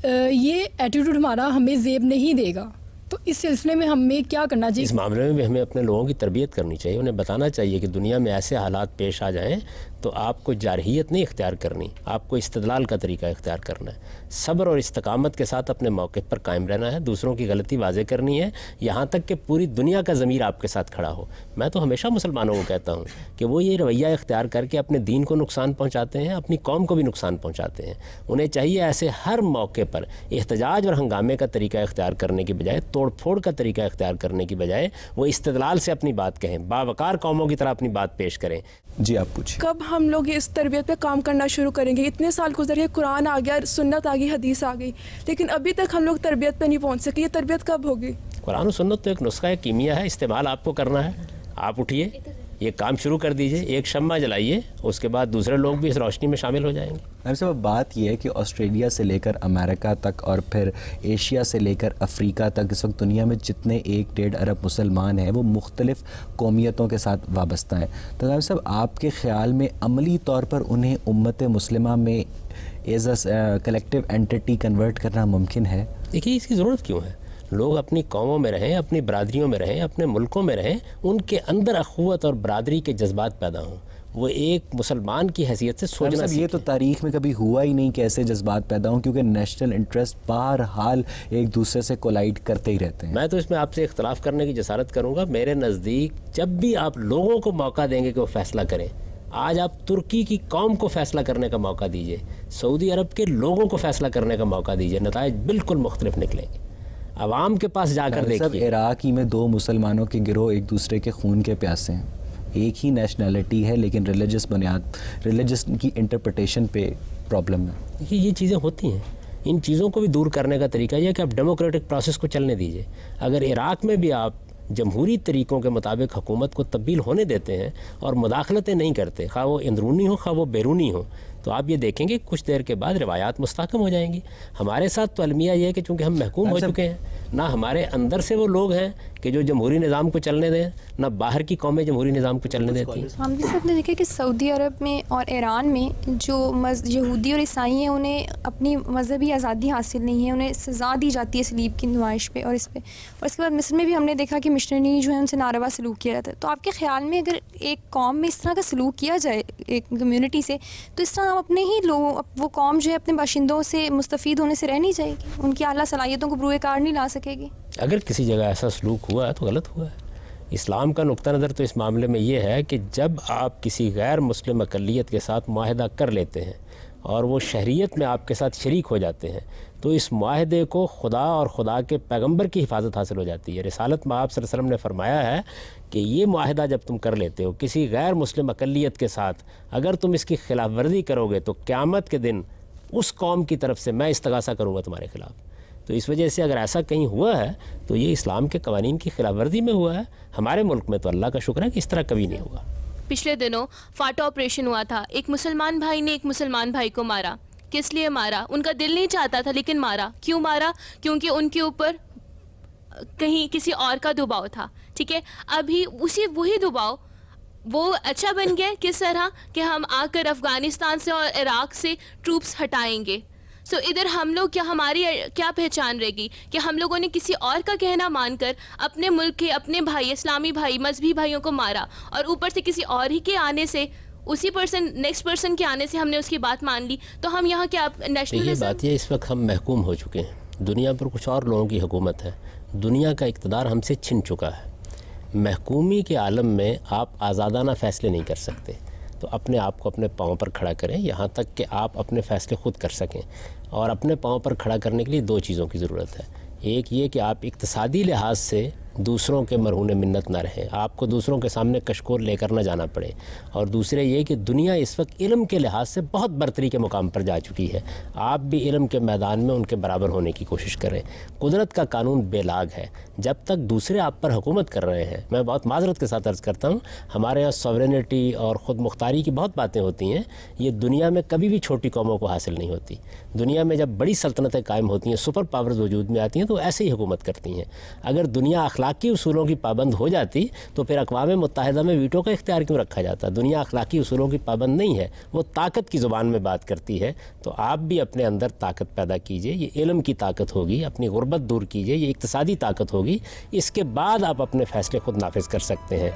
ये एटीट्यूड हमारा हमें ज़ेब नहीं देगा, तो इस सिलसिले में हमें क्या करना चाहिए? इस मामले में भी हमें अपने लोगों की तरबियत करनी चाहिए। उन्हें बताना चाहिए कि दुनिया में ऐसे हालात पेश आ जाएं तो आपको जारहियत नहीं इख्तियार करनी, आपको इस्तदलाल का तरीका इख्तियार करना है। सब्र और इस्तकामत के साथ अपने मौके पर कायम रहना है, दूसरों की गलती वाज़े करनी है, यहाँ तक कि पूरी दुनिया का ज़मीर आपके साथ खड़ा हो। मैं तो हमेशा मुसलमानों को कहता हूँ कि वो ये रवैया इख्तियार करके अपने दीन को नुकसान पहुँचाते हैं, अपनी कौम को भी नुकसान पहुँचाते हैं। उन्हें चाहिए ऐसे हर मौके पर एहतजाज और हंगामे का तरीका इख्तियार करने की बजाय, तोड़ फोड़ का तरीका इख्तियार करने की बजाय वो इस्तदलाल से अपनी बात कहें, बावकार कौमों की तरह अपनी बात पेश करें। जी आप पूछिए। कब हम लोग इस तरबियत पे काम करना शुरू करेंगे? इतने साल गुजर गए, कुरान आ गया, सुन्नत आ गई, हदीस आ गई, लेकिन अभी तक हम लोग तरबियत पे नहीं पहुंच सके। ये तरबियत कब होगी? कुरान और सुन्नत तो एक नुस्खा है, कीमिया है, इस्तेमाल आपको करना है। आप उठिए, ये काम शुरू कर दीजिए, एक शम्मा जलाइए, उसके बाद दूसरे लोग भी इस रोशनी में शामिल हो जाएंगे। मैम साहब, बात यह है कि ऑस्ट्रेलिया से लेकर अमेरिका तक और फिर एशिया से लेकर अफ्रीका तक इस वक्त दुनिया में जितने 1-1.5 अरब मुसलमान हैं वो मुख्तलिफ कौमियतों के साथ वाबस्ता हैं। तो मैम साहब, आपके ख़्याल में अमली तौर पर उन्हें उम्मत मुस्लिमा में as a collective entity convert करना मुमकिन है? देखिए, इसकी ज़रूरत क्यों है? लोग अपनी कौमों में रहें, अपनी बरादरियों में रहें, अपने मुल्कों में रहें, उनके अंदर अखुवत और बरादरी के जज्बात पैदा हों, वो एक मुसलमान की हैसियत से सोचना सीखें। ये तो तारीख़ में कभी हुआ ही नहीं कि ऐसे जज्बात पैदा हों, क्योंकि नेशनल इंटरेस्ट बहरहाल एक दूसरे से कोलाइड करते ही रहते हैं। मैं तो इसमें आपसे इख्तलाफ करने की जसारत करूँगा। मेरे नज़दीक जब भी आप लोगों को मौका देंगे कि वो फ़ैसला करें, आज आप तुर्की की कौम को फ़ैसला करने का मौका दीजिए, सऊदी अरब के लोगों को फ़ैसला करने का मौका दीजिए, नताइज बिल्कुल मुख्तलिफ निकलेंगे। आवाम के पास जाकर देखिए, इराक ही में 2 मुसलमानों के गिरोह एक दूसरे के खून के प्यासे हैं, एक ही नेशनैलिटी है, लेकिन रिलीजियस बुनियाद, रिलीजियस की इंटरप्रिटेशन पे प्रॉब्लम है। ये चीज़ें होती हैं। इन चीज़ों को भी दूर करने का तरीका यह है कि आप डेमोक्रेटिक प्रोसेस को चलने दीजिए। अगर इराक में भी आप जमहूरी तरीक़ों के मुताबिक हुकूमत को तब्दील होने देते हैं और मुदाखलतें नहीं करते, खा वो अंदरूनी हो खा वो बैरूनी हो, तो आप ये देखेंगे कुछ देर के बाद रिवायात मुस्तहकम हो जाएंगी। हमारे साथ तो अलमिया ये है कि चूँकि हम महकूम हो चुके हैं, ना हमारे अंदर से वो लोग हैं कि जो जमहूरी निज़ाम को चलने दें, ना बाहर की कौमें जमहूरी निज़ाम को चलने देती हैं। हम भी सब ने देखा कि सऊदी अरब में और ईरान में जो यहूदी और ईसाई हैं उन्हें अपनी मजहबी आज़ादी हासिल नहीं है, उन्हें सज़ा दी जाती है सलीब की नुमाइश पे और इस पे। और इसके बाद मिस्र में भी हमने देखा कि मिशनरी जो है उनसे नारवा सलूक किया जाता है। तो आपके ख्याल में अगर एक कौम में इस तरह का सलूक किया जाए एक कम्यूनिटी से, तो इस तरह हम अपने ही लोगों, वो कौम जो है अपने बाशिंदों से मुस्तफ़ीद होने से रह नहीं जाएगी, उनकी आला सलाहियतों को बरूए कार नहीं ला सकेगी। अगर किसी जगह ऐसा सलूक हुआ है तो गलत हुआ है। इस्लाम का नुक्ता नज़र तो इस मामले में ये है कि जब आप किसी गैर मुस्लिम अक़लियत के साथ मुआहदा कर लेते हैं और वो शहरियत में आपके साथ शरीक हो जाते हैं, तो इस मुआहदे को खुदा और खुदा के पैगंबर की हिफाजत हासिल हो जाती है। रिसालत में आप सल्लल्लाहु अलैहि वसल्लम ने फरमाया है कि ये मुआहदा जब तुम कर लेते हो किसी गैर मुस्लिम अक़लियत के साथ, अगर तुम इसकी खिलाफ वर्जी करोगे तो क़यामत के दिन उस कौम की तरफ से मैं इस्तग़ासा करूँगा तुम्हारे ख़िलाफ़। तो इस वजह से अगर ऐसा कहीं हुआ है तो ये इस्लाम के कवानीन की खिलाफ वर्जी में हुआ है। हमारे मुल्क में तो अल्लाह का शुक्र है कि इस तरह कभी नहीं हुआ। पिछले दिनों फाटा ऑपरेशन हुआ था, एक मुसलमान भाई ने एक मुसलमान भाई को मारा। किस लिए मारा? उनका दिल नहीं चाहता था लेकिन मारा। क्यों मारा? क्योंकि उनके ऊपर कहीं किसी और का दबाव था। ठीक है, अभी वही दबाव वो अच्छा बन गया। किस तरह कि हम आकर अफ़गानिस्तान से और इराक़ से ट्रूप्स हटाएंगे। सो इधर हम लोग हमारी क्या पहचान रहेगी कि हम लोगों ने किसी और का कहना मानकर अपने मुल्क के अपने भाई, इस्लामी भाई, मजहबी भाइयों को मारा, और ऊपर से किसी और ही के आने से, उसी नेक्स्ट पर्सन के आने से हमने उसकी बात मान ली। तो हम यहाँ क्या नेशनल ये बात है, इस वक्त हम महकूम हो चुके हैं। दुनिया पर कुछ और लोगों की हुकूमत है, दुनिया का इक़्तिदार हमसे छिन चुका है। महकूमी के आलम में आप आज़ादाना फ़ैसले नहीं कर सकते, तो अपने आप को अपने पाँव पर खड़ा करें, यहाँ तक कि आप अपने फ़ैसले ख़ुद कर सकें। और अपने पाँव पर खड़ा करने के लिए दो चीज़ों की ज़रूरत है। एक ये कि आप इक़्तिसादी लिहाज से दूसरों के मरहून मिन्नत ना रहें, आपको दूसरों के सामने कशकोर लेकर ना जाना पड़े। और दूसरे ये कि दुनिया इस वक्त इल्म के लिहाज से बहुत बरतरी के मुकाम पर जा चुकी है, आप भी इल्म के मैदान में उनके बराबर होने की कोशिश करें। कुदरत का कानून बेलाग है, जब तक दूसरे आप पर हुकूमत कर रहे हैं, मैं बहुत माजरत के साथ अर्ज़ करता हूँ, हमारे यहाँ सॉवरेनिटी और ख़ुद मुख्तारी की बहुत बातें होती हैं, ये दुनिया में कभी भी छोटी कौमों को हासिल नहीं होती। दुनिया में जब बड़ी सल्तनतें कायम होती हैं, सुपर पावर्स वजूद में आती हैं, तो ऐसे ही हुकूमत करती हैं। अगर दुनिया अखलाकी उसूलों की पाबंद हो जाती तो फिर अक़वाम मुत्तहिदा में वीटो का इख्तियार क्यों रखा जाता? दुनिया अखलाकी उसूलों की पाबंद नहीं है, वो ताकत की ज़ुबान में बात करती है। तो आप भी अपने अंदर ताकत पैदा कीजिए, ये इल्म की ताकत होगी, अपनी गुर्बत दूर कीजिए, ये इक़्तिसादी ताकत होगी, इसके बाद आप अपने फ़ैसले खुद नाफिज कर सकते हैं।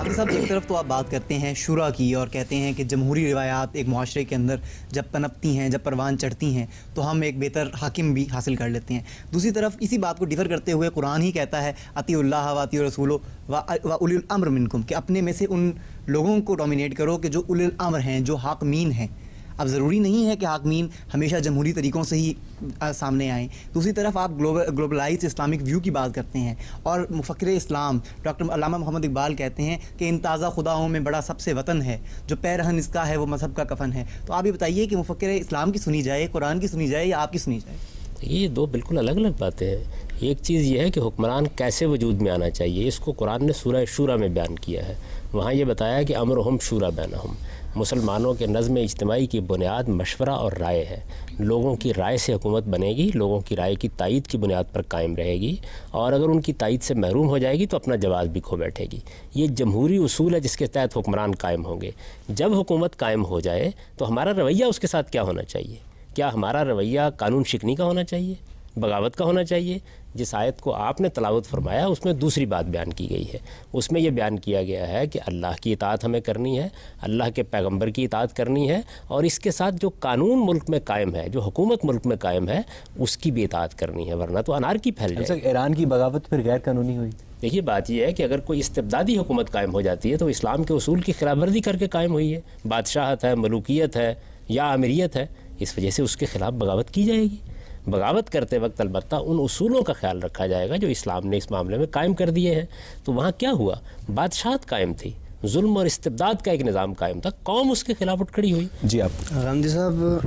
साहब, एक तरफ तो आप बात करते हैं शुरा की और कहते हैं कि जमहूरी रिवायात एक मुआशरे के अंदर जब पनपती हैं, जब परवान चढ़ती हैं, तो हम एक बेहतर हाकिम भी हासिल कर लेते हैं। दूसरी तरफ इसी बात को डिफ़र करते हुए कुरान ही कहता है अतीउल्लाह व अतीउर रसूलो व उलिल अम्र मिनकुम, कि अपने में से उन लोगों को डोमिनेट करो कि जो उलिल अम्र हैं, जो हाकिमीन हैं। अब ज़रूरी नहीं है कि हाकिमीन हमेशा जमहूरी तरीक़ों से ही सामने आएँ। दूसरी तरफ आप ग्लोबलाइज इस्लामिक व्यू की बात करते हैं और मुफ़क्किर इस्लाम डॉक्टर अल्लामा मोहम्मद इकबाल कहते हैं कि इन ताज़ा खुदाओं में बड़ा सबसे वतन है, जो पैरहन इसका है वो मज़हब का कफन है। तो आप ये बताइए कि मुफ़क्किर इस्लाम की सुनी जाए, कुरान की सुनी जाए या आपकी सुनी जाए? ये दो बिल्कुल अलग अलग बातें हैं। एक चीज़ ये है कि हुक्मरान कैसे वजूद में आना चाहिए, इसको कुरान ने सूरह शूरा में बयान किया है। वहाँ ये बताया कि अमरुहुम शूरा बैनहुम, मुसलमानों के नज़्म इज्तिमाई की बुनियाद मशवरा और राय है। लोगों की राय से हुकूमत बनेगी, लोगों की राय की तायीद की बुनियाद पर कायम रहेगी, और अगर उनकी तायीद से महरूम हो जाएगी तो अपना जवाब भी खो बैठेगी। ये जमहूरी उसूल है जिसके तहत हुक्मरान कायम होंगे। जब हुकूमत कायम हो जाए तो हमारा रवैया उसके साथ क्या होना चाहिए? क्या हमारा रवैया कानून शिकनी का होना चाहिए, बगावत का होना चाहिए? जिस आयत को आपने तलावत फरमाया उसमें दूसरी बात बयान की गई है। उसमें यह बयान किया गया है कि अल्लाह की इताअत हमें करनी है, अल्लाह के पैगंबर की इताअत करनी है, और इसके साथ जो कानून मुल्क में कायम है, जो हुकूमत मुल्क में कायम है, उसकी भी इताअत करनी है, वरना तो अनारकी फैल जाएगी। ईरान की बगावत फिर गैर कानूनी हुई? देखिए, बात यह है कि अगर कोई इस्तिबदादी हुकूमत कायम हो जाती है तो इस्लाम के उसूल की खिलाफवर्जी करके कायम हुई है। बादशाहत है, मलूकियत है या अमीरियत है, इस वजह से उसके ख़िलाफ़ बगावत की जाएगी। बगावत करते वक्त अलबत्ता उन उसूलों का ख्याल रखा जाएगा जो इस्लाम ने इस मामले में कायम कर दिए हैं। तो वहाँ क्या हुआ? बादशाहत कायम थी, जुल्म और इस्तिबदाद का एक निज़ाम कायम था, कौम उसके खिलाफ उठ खड़ी हुई। जी आप गांधी साहब,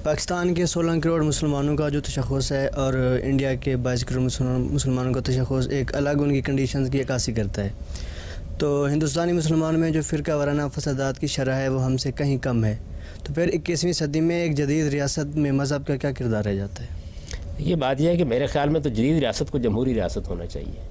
पाकिस्तान के 16 करोड़ मुसलमानों का जो तशख़्ख़ुस है और इंडिया के 22 करोड़ मुसलमानों का तशख़्ख़ुस एक अलग उनकी कंडीशंस की अक्कासी करता है। तो हिंदुस्तानी मुसलमान में जो फ़िरका वाराना फसादात की शरह है वो हमसे कहीं कम है। तो फिर 21वीं सदी में एक जदीद रियासत में मज़हब का क्या किरदार रह जाता है? ये बात यह है कि मेरे ख़्याल में तो जदीद रियासत को जमहूरी रियासत होना चाहिए।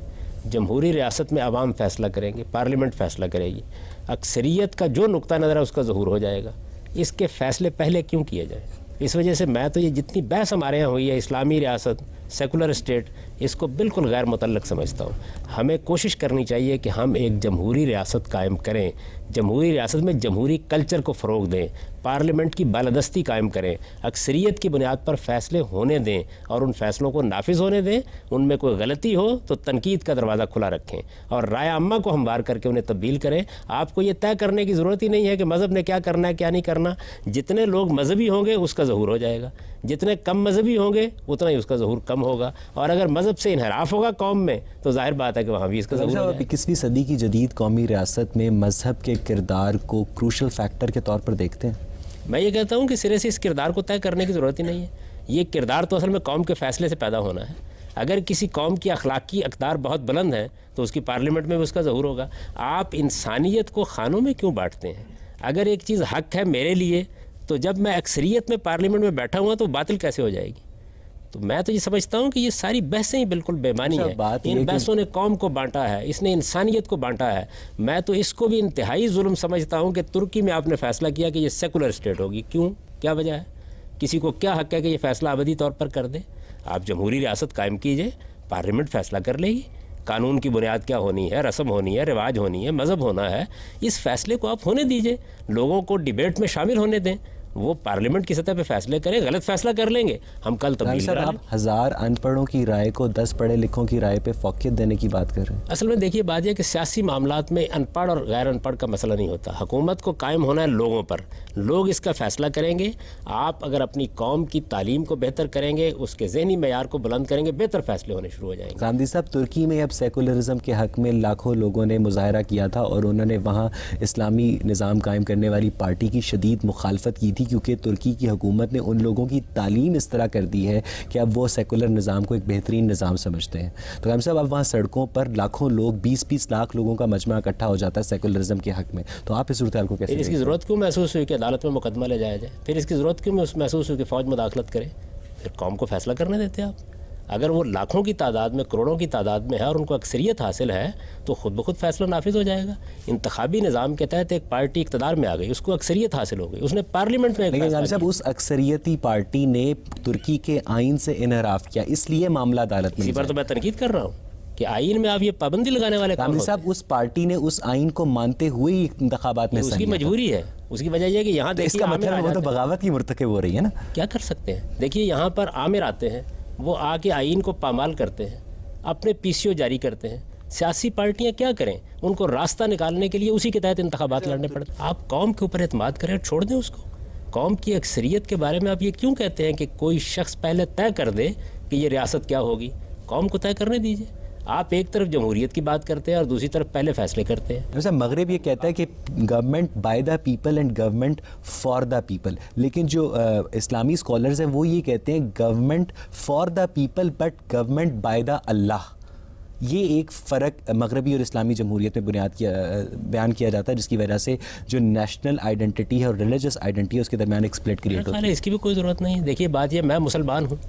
जमहूरी रियासत में आवाम फ़ैसला करेंगे, पार्लियामेंट फ़ैसला करेगी, अक्सरियत का जो नुक्ता नज़र है उसका ज़हूर हो जाएगा। इसके फ़ैसले पहले क्यों किए जाए? इस वजह से मैं तो ये जितनी बहस हमारे यहाँ हुई है इस्लामी रियासत, सेकुलर स्टेट, इसको बिल्कुल गैर मुतल्लक समझता हूँ। हमें कोशिश करनी चाहिए कि हम एक जमहूरी रियासत कायम करें, जमहूरी रियासत में जमहूरी कल्चर को फ़रोग़ दें, पार्लियामेंट की बालादस्ती कायम करें, अक्सरियत की बुनियाद पर फ़ैसले होने दें और उन फ़ैसलों को नाफिज होने दें। उनमें कोई गलती हो तो तनकीद का दरवाज़ा खुला रखें और राय आम्मा को हमवार करके उन्हें तब्दील करें। आपको ये तय करने की ज़रूरत ही नहीं है कि मज़हब ने क्या करना है क्या नहीं करना। जितने लोग मजहबी होंगे उसका ज़हूर हो जाएगा, जितने कम मजहबी होंगे उतना ही उसका ज़हूर कम होगा। और अगर मज़हब से इनहराफ होगा कौम में तो जाहिर बात है कि वहाँ भी इसका ज़हूर हो जाएगा। 21वीं सदी की जदीद कौमी रियासत में मज़हब के किरदार को क्रूशल फैक्टर के तौर पर देखते हैं? मैं ये कहता हूँ कि सिरे से इस किरदार को तय करने की ज़रूरत ही नहीं है। ये किरदार तो असल में कौम के फ़ैसले से पैदा होना है। अगर किसी कौम की अखलाकी अक़दार बहुत बुलंद है तो उसकी पार्लियामेंट में भी उसका ज़हूर होगा। आप इंसानियत को खानों में क्यों बांटते हैं? अगर एक चीज़ हक़ है मेरे लिए तो जब मैं अक्सरियत में पार्लियामेंट में बैठा हुआ तो बातिल कैसे हो जाएगी? तो मैं तो ये समझता हूँ कि ये सारी बहसें ही बिल्कुल बेमानी है। इन बहसों ने कौम को बांटा है, इसने इंसानियत को बांटा है। मैं तो इसको भी इंतहाई जुल्म समझता हूँ कि तुर्की में आपने फ़ैसला किया कि ये सेकुलर स्टेट होगी। क्यों? क्या वजह है? किसी को क्या हक़ है कि ये फ़ैसला अबदी तौर पर कर दे? आप जमहूरी रियासत कायम कीजिए, पार्लियामेंट फ़ैसला कर लेगी, कानून की बुनियाद क्या होनी है, रस्म होनी है, रिवाज होनी है, मज़हब होना है। इस फ़ैसले को आप होने दीजिए, लोगों को डिबेट में शामिल होने दें, वो पार्लियामेंट की सतह पे फैसले करें। गलत फैसला कर लेंगे हम कल तब्दील करा लें। आप 1000 अनपढ़ों की राय को 10 पढ़े लिखों की राय पे फौकियत देने की बात कर रहे हैं। असल में देखिए बात यह कि सियासी मामलात में अनपढ़ और गैर अनपढ़ का मसला नहीं होता। हुकूमत को कायम होना है लोगों पर, लोग इसका फैसला करेंगे। आप अगर अपनी कौम की तालीम को बेहतर करेंगे, उसके ज़हनी मेयार को बुलंद करेंगे, बेहतर फैसले होने शुरू हो जाएंगे। गांधी साहब, तुर्की में अब सेकुलरिज्म के हक़ में लाखों लोगों ने मुजाहरा किया था और उन्होंने वहाँ इस्लामी निज़ाम कायम करने वाली पार्टी की शदीद मुखालफत की थी, क्योंकि तुर्की की हुकूमत ने उन लोगों की तालीम इस तरह कर दी है कि अब वो सेकुलर निज़ाम को एक बेहतरीन निज़ाम समझते हैं। तो गांधी साहब, अब वहाँ सड़कों पर लाखों लोग, 20-20 लाख लोगों का मजमा इकट्ठा हो जाता है सेकुलरिज्म के हक़ में। तो आप इस सूरत को कैसे? इसकी ज़रूरत क्यों महसूस हुई कि अदालत में मुकदमा ले जाया जाए? फिर इसकी ज़रूरत क्यों महसूस हुई कि फ़ौज मुदाखलत करे? फिर कौम को फैसला करने देते आप। अगर वो लाखों की तादाद में, करोड़ों की तादाद में है और उनको अक्सरियत हासिल है तो खुद ब खुद फैसला नाफिज हो जाएगा। इंतखाबी निज़ाम के तहत एक पार्टी इक़्तिदार में आ गई, उसको अक्सरियत हासिल हो गई, उसने पार्लियामेंट में। लेकिन साहब, उस अक्सरियती पार्टी ने तुर्की के आइन से इनहराफ किया, इसलिए मामला अदालत में। इसी पर तो मैं तनकीद कर रहा हूँ कि आइन में आप ये पाबंदी लगाने वाले काम होते हैं। साहब, उस पार्टी ने उस आइन को मानते हुए ही इंतखाबात में उसकी मजबूरी है। उसकी वजह यह है कि यहाँ देखिए, इसका मतलब वो तो बगावत की मुर्तकिब हो रही है ना। क्या कर सकते हैं? देखिए यहाँ पर आमिर आते हैं, वो आके आइन को पामाल करते हैं, अपने पीसीओ जारी करते हैं। सियासी पार्टियां क्या करें? उनको रास्ता निकालने के लिए उसी के तहत इंतखाबात लड़ने पड़ते। आप कौम के ऊपर एतमाद करें, छोड़ दें उसको। कौम की अक्सरियत के बारे में आप ये क्यों कहते हैं कि कोई शख्स पहले तय कर दे कि ये रियासत क्या होगी? कौम को तय करने दीजिए। आप एक तरफ जमहूरियत की बात करते हैं और दूसरी तरफ पहले फैसले करते हैं। वैसे मगरिब ये कहता है कि government by the people and government for the people, लेकिन जो इस्लामी स्कॉलर्स हैं वो ये कहते हैं government for the people but government by the अल्लाह। ये एक फ़र्क मगरबी और इस्लामी जमहूरियत में बयान किया जाता है, जिसकी वजह से जो नेशनल आइडेंटिटी है और रिलीजियस आइडेंटिटी है उसके दरमियान एक स्प्लिट क्रिएट होता है। इसकी भी कोई ज़रूरत नहीं है। देखिए बात ये, मैं मुसलमान हूँ,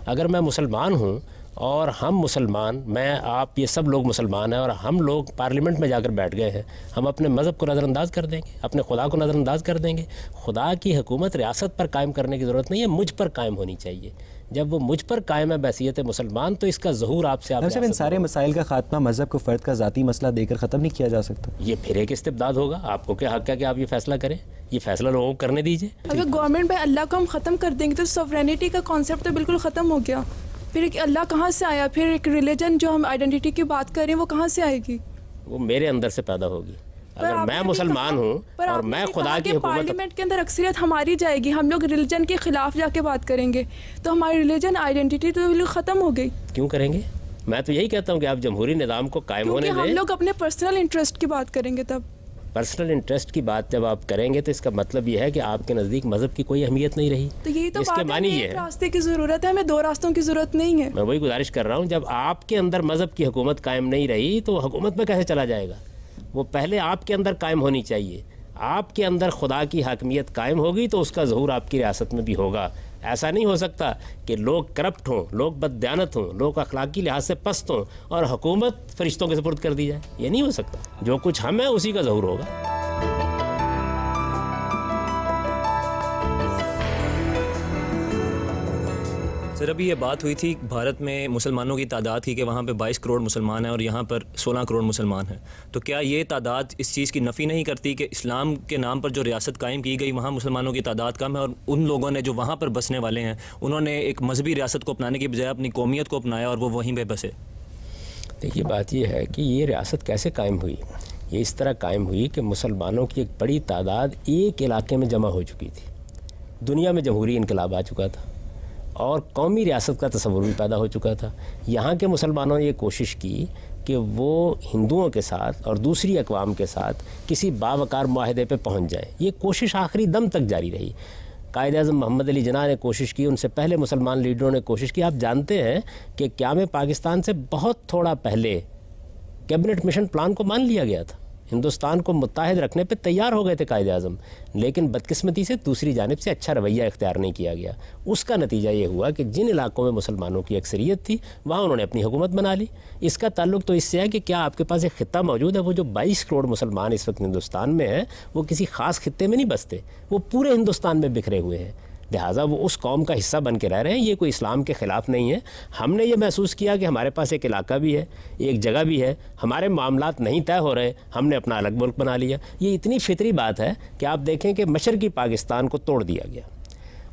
अगर मैं मुसलमान हूँ और हम मुसलमान, मैं आप ये सब लोग मुसलमान हैं और हम लोग पार्लियामेंट में जाकर बैठ गए हैं, हम अपने मज़हब को नज़रअंदाज कर देंगे, अपने खुदा को नज़रअंदाज कर देंगे। खुदा की हुकूमत रियासत पर कायम करने की ज़रूरत नहीं है, मुझ पर कायम होनी चाहिए। जब वो मुझ पर कायम है बैसियत मुसलमान, तो इसका ज़हूर आपसे आप इन सारे मसाइल का खात्मा मज़हब को फ़र्द का ज़ाती मसला देकर ख़त्म नहीं किया जा सकता। ये फिर एक इस्तिबदाद होगा। आपको क्या हक़ है कि आप ये फैसला करें? ये फैसला लोगों को करने दीजिए। अगर गवर्नमेंट में अल्लाह को हम ख़त्म कर देंगे तो सॉवरेनिटी का कॉन्सेप्ट तो बिल्कुल ख़त्म हो गया। फिर एक अल्लाह कहाँ से आया? फिर एक रिलीजन जो हम आइडेंटिटी की बात कर रहे हैं वो कहाँ से आएगी? वो मेरे अंदर से पैदा होगी। अगर मैं मुसलमान हूँ और मैं खुदा की हुकूमत, पार्लियामेंट के अंदर अक्सरियत हमारी जाएगी, हम लोग रिलीजन के खिलाफ जाके बात करेंगे तो हमारी रिलीजन आइडेंटिटी तो बिल्कुल ख़त्म हो गई। क्यों करेंगे? मैं तो यही कहता हूँ कि आप जमहूरी निज़ाम को कायम होने दें। हम लोग अपने पर्सनल इंटरेस्ट की बात करेंगे तब। पर्सनल इंटरेस्ट की बात जब आप करेंगे तो इसका मतलब ये है कि आपके नज़दीक मज़हब की कोई अहमियत नहीं रही। तो यही तो इसके बात मानी है, ये एक रास्ते की ज़रूरत है, हमें दो रास्तों की ज़रूरत नहीं है। मैं वही गुजारिश कर रहा हूँ, जब आपके अंदर मज़हब की हुकूमत कायम नहीं रही तो हुकूमत में कैसे चला जाएगा? वो पहले आपके अंदर कायम होनी चाहिए। आपके अंदर खुदा की हाकमियत कायम होगी तो उसका ज़हूर आपकी रियासत में भी होगा। ऐसा नहीं हो सकता कि लोग करप्ट हों, लोग बददियानत हों, लोग अखलाकी लिहाज से पस्त हों और हुकूमत फरिश्तों के सुपुर्द कर दी जाए। ये नहीं हो सकता। जो कुछ हम है उसी का ज़हूर होगा। सर, अभी ये बात हुई थी भारत में मुसलमानों की तादाद की कि वहाँ पे 22 करोड़ मुसलमान हैं और यहाँ पर 16 करोड़ मुसलमान हैं। तो क्या ये तादाद इस चीज़ की नफ़ी नहीं करती कि इस्लाम के नाम पर जो रियासत कायम की गई वहाँ मुसलमानों की तादाद कम है और उन लोगों ने जो वहाँ पर बसने वाले हैं उन्होंने एक मजहबी रियासत को अपनाने की बजाय अपनी कौमियत को अपनाया और वो वहीं पर बसे? देखिए, बात यह है कि ये रियासत कैसे कायम हुई। ये इस तरह कायम हुई कि मुसलमानों की एक बड़ी तादाद एक इलाके में जमा हो चुकी थी। दुनिया में जमहूरी इनकलाब आ चुका था और कौमी रियासत का तस्वुर भी पैदा हो चुका था। यहाँ के मुसलमानों ने ये कोशिश की कि वो हिंदुओं के साथ और दूसरी अक़वाम के साथ किसी बावकार मुआहदे पे पहुँच जाए। ये कोशिश आखिरी दम तक जारी रही। कायद-ए-आज़म मोहम्मद अली जिन्ना ने कोशिश की, उनसे पहले मुसलमान लीडरों ने कोशिश की। आप जानते हैं कि क़याम पाकिस्तान से बहुत थोड़ा पहले कैबिनेट मिशन प्लान को मान लिया गया था। हिंदुस्तान को मुत्ताहिद रखने पे तैयार हो गए थे कायद आज़म, लेकिन बदकिस्मती से दूसरी जानिब से अच्छा रवैया इख्तियार नहीं किया गया। उसका नतीजा ये हुआ कि जिन इलाकों में मुसलमानों की अक्सरियत थी वहाँ उन्होंने अपनी हुकूमत बना ली। इसका ताल्लुक तो इससे है कि क्या आपके पास एक ख़ित्ता मौजूद है। वो जो 22 करोड़ मुसलमान इस वक्त हिंदुस्तान में हैं वो किसी ख़ास खित्ते में नहीं बसते, वो पूरे हिंदुस्तान में बिखरे हुए हैं। लिहाजा वो उस कौम का हिस्सा बन के रह रहे हैं। ये कोई इस्लाम के ख़िलाफ़ नहीं है। हमने ये महसूस किया कि हमारे पास एक इलाका भी है, एक जगह भी है, हमारे मामलात नहीं तय हो रहे, हमने अपना अलग मुल्क बना लिया। ये इतनी फितरी बात है कि आप देखें कि मशरक़ी पाकिस्तान को तोड़ दिया गया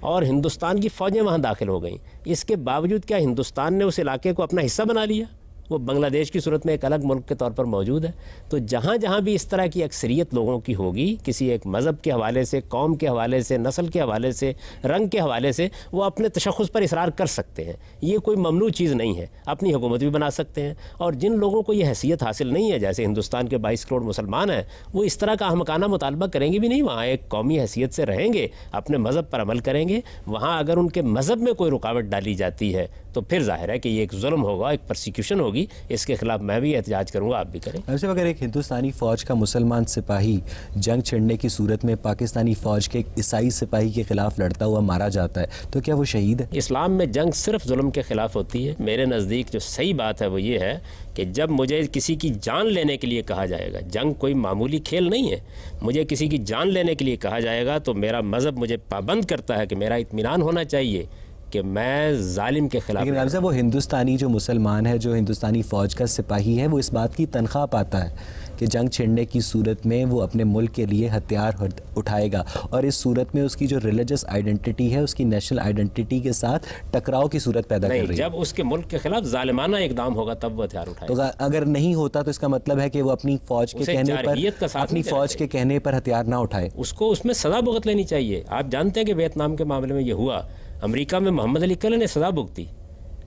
और हिंदुस्तान की फ़ौजें वहाँ दाखिल हो गईं। इसके बावजूद क्या हिंदुस्तान ने उस इलाके को अपना हिस्सा बना लिया? वो बांग्लादेश की सूरत में एक अलग मुल्क के तौर पर मौजूद है। तो जहाँ जहाँ भी इस तरह की अक्सरियत लोगों की होगी, किसी एक मज़हब के हवाले से, कौम के हवाले से, नस्ल के हवाले से, रंग के हवाले से, वो अपने तशख़्ख़ुस पर इसरार कर सकते हैं। ये कोई ममनू चीज़ नहीं है। अपनी हुकूमत भी बना सकते हैं। और जिन लोगों को ये हैसियत हासिल नहीं है, जैसे हिंदुस्तान के 22 करोड़ मुसलमान हैं, वो इस तरह का अहमकाना मुतालबा करेंगे भी नहीं। वहाँ एक कौमी हैसियत से रहेंगे, अपने मज़हब पर अमल करेंगे। वहाँ अगर उनके मज़हब में कोई रुकावट डाली जाती है तो फिर जाहिर है कि ये एक जुल्म होगा, एक परसिक्यूशन होगी। इसके खिलाफ मैं भी एहतजाज करूँगा, आप भी करें। वैसे अगर एक हिंदुस्तानी फ़ौज का मुसलमान सिपाही जंग छिड़ने की सूरत में पाकिस्तानी फ़ौज के एक ईसाई सिपाही के ख़िलाफ़ लड़ता हुआ मारा जाता है तो क्या वो शहीद है? इस्लाम में जंग सिर्फ जुल्म के ख़िलाफ़ होती है। मेरे नज़दीक जो सही बात है वो ये है कि जब मुझे किसी की जान लेने के लिए कहा जाएगा, जंग कोई मामूली खेल नहीं है, मुझे किसी की जान लेने के लिए कहा जाएगा तो मेरा मज़हब मुझे पाबंद करता है कि मेरा इत्मीनान होना चाहिए कि मैं जालिम के खिलाफ। लेकिन साहब वो हिंदुस्तानी जो मुसलमान है, जो हिंदुस्तानी फ़ौज का सिपाही है, वो इस बात की तनख्वाह पाता है कि जंग छिड़ने की सूरत में वो अपने मुल्क के लिए हथियार उठाएगा और इस सूरत में उसकी जो रिलीजियस आइडेंटिटी है, उसकी नेशनल आइडेंटिटी के साथ टकराव की सूरत पैदा कर रही है। जब उसके मुल्क के खिलाफ जालिमाना इकदाम होगा तब वो हथियार उठाएगा। तो अगर नहीं होता तो इसका मतलब है कि वो अपनी फ़ौज के कहने पर, अपनी फ़ौज के कहने पर हथियार ना उठाए। उसको उसमें सज़ा भुगत लेनी चाहिए। आप जानते हैं कि वियतनाम के मामले में ये हुआ। अमेरिका में मोहम्मद अली कल्ले ने सज़ा भुगती।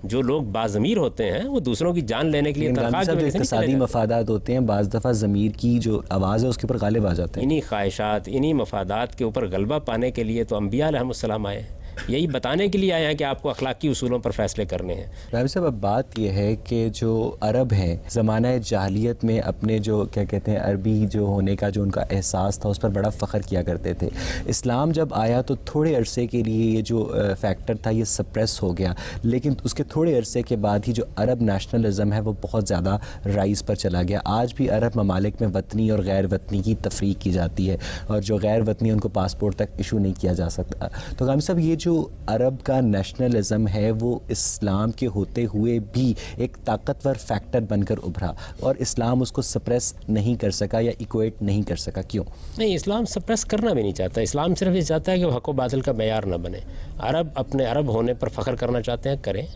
जो लोग बाज़मीर होते हैं वो दूसरों की जान लेने के लिए इक़्तिसादी मफादात होते हैं, बाज़ दफ़ा ज़मीर की जो आवाज़ है उसके ऊपर गालिब आ जाते हैं। इन्हीं ख्वाहिशात, इन्हीं मफादात के ऊपर गलबा पाने के लिए तो अम्बिया अलैहिमुस्सलाम आए हैं। यही बताने के लिए आए हैं कि आपको अखलाकी उसूलों पर फैसले करने हैं। रावी साहब, अब बात यह है कि जो अरब हैं ज़माना जहालियत में अपने जो क्या कहते हैं अरबी जो होने का जो उनका एहसास था उस पर बड़ा फ़ख्र किया करते थे। इस्लाम जब आया तो थोड़े अरसे के लिए ये जो फैक्टर था ये सप्रेस हो गया, लेकिन उसके थोड़े अरसे के बाद ही जो अरब नेशनलिज़म है वो बहुत ज़्यादा राइज़ पर चला गया। आज भी अरब ममालिक में वतनी और गैर वतनी की तफरीक की जाती है और जो गैर वतनी उनको पासपोर्ट तक इशू नहीं किया जा सकता। तो गामी साहब, ये जो अरब का नेशनलिज्म है वो इस्लाम के होते हुए भी एक ताकतवर फैक्टर बनकर उभरा और इस्लाम उसको सप्रेस नहीं कर सका या इक्वेट नहीं कर सका। क्यों नहीं? इस्लाम सप्रेस करना भी नहीं चाहता। इस्लाम सिर्फ ये चाहता है कि वो हक़ व बातिल का मेयार न बने। अरब अपने अरब होने पर फ़ख्र करना चाहते हैं, करें।